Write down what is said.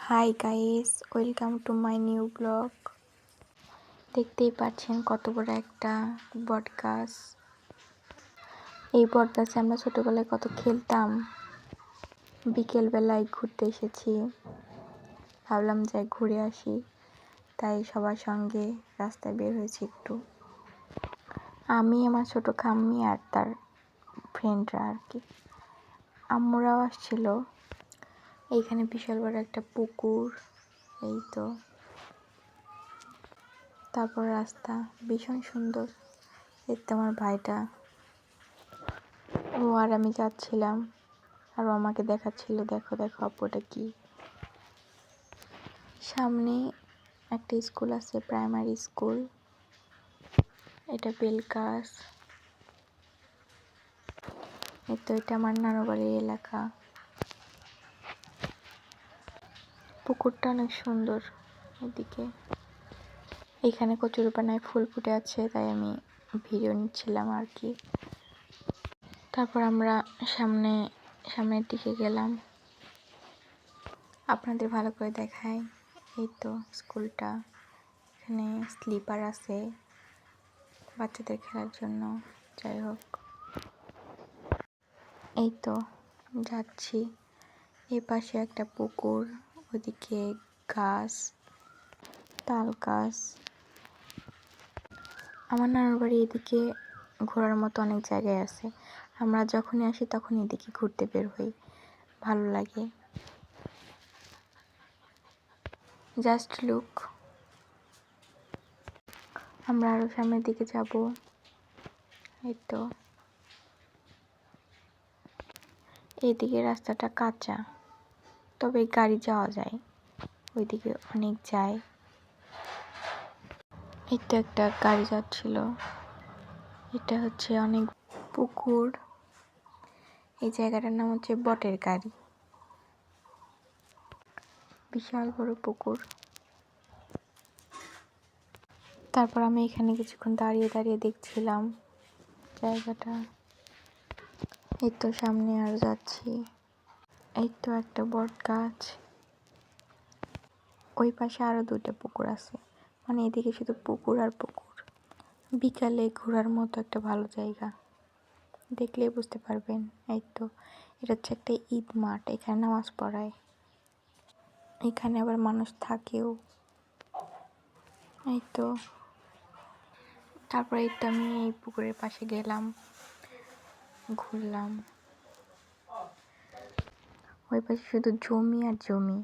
Hi guys, welcome to my new blog. দেখতেই পাচ্ছেন কত বড় একটা বট গাছ। এই বট গাছে আমরা ছোটবেলায় কত খেলতাম। বিকেলবেলায় ঘুরতে এসেছি, ভাবলাম যাই ঘুরে আসি, তাই সবার সঙ্গে রাস্তায় বের হয়েছি একটু। আমি, আমার ছোট খাম্মি আর তার ফ্রেন্ডরা আর কি। আম্মুরাও আসছিল। এইখানে বিশাল বড় একটা পুকুর, এই তো। তারপর রাস্তা ভীষণ সুন্দর। দেখতে আমার ভাইটা, ও আর আমি যাচ্ছিলাম, আর ও আমাকে দেখাচ্ছিল, দেখো দেখো আপু ওটা কি। সামনে একটা স্কুল আছে, প্রাইমারি স্কুল। এটা বেলগাছ। এই তো, এটা আমার নানু বাড়ির এলাকা। পুকুরটা অনেক সুন্দর। এদিকে এখানে কচুরিপানায় ফুল ফুটে আছে, তাই আমি ভিডিও নিচ্ছিলাম আর কি। তারপর আমরা সামনের দিকে গেলাম, আপনাদের ভালো করে দেখাই। এই তো স্কুলটা, এখানে স্লিপার আছে বাচ্চাদের খেলার জন্য। যাই হোক, এই তো যাচ্ছি। এই পাশে একটা পুকুর, ওদিকে গাছ, তাল গাছ। আমার নানুর বাড়ি এদিকে ঘোরার মতো অনেক জায়গায় আছে। আমরা যখনই আসি তখনই এদিকে ঘুরতে বের হই, ভালো লাগে। Just look. আমরা আরো সামনের দিকে যাব। এই তো, এইদিকে রাস্তাটা কাঁচা, তবে গাড়ি যাওয়া যায়, ওইদিকে অনেক যায়। এই তো একটা গাড়ি যাচ্ছিল। এটা হচ্ছে অনেক পুকুর। এই জায়গাটার নাম হচ্ছে বটের গাড়ি। বিশাল বড় পুকুর। তারপর আমি এখানে কিছুক্ষণ দাঁড়িয়ে দাঁড়িয়ে দেখছিলাম জায়গাটা। এই তো সামনে আর যাচ্ছি। এই তো একটা বট গাছ। ওই পাশে আরো দুইটা পুকুর আছে, মানে এদিকে শুধু পুকুর আর পুকুর। বিকালে ঘোরার মতো একটা ভালো জায়গা, দেখলেই বুঝতে পারবেন। এই তো, এটা হচ্ছে একটা ঈদ মাঠ, এখানে নামাজ পড়ায়, এখানে আবার মানুষ থাকেও। এই তো, তারপরে এই তো আমি এই পুকুরের পাশে গেলাম, ঘুরলাম। ওই পাশে শুধু জমি আর জমি।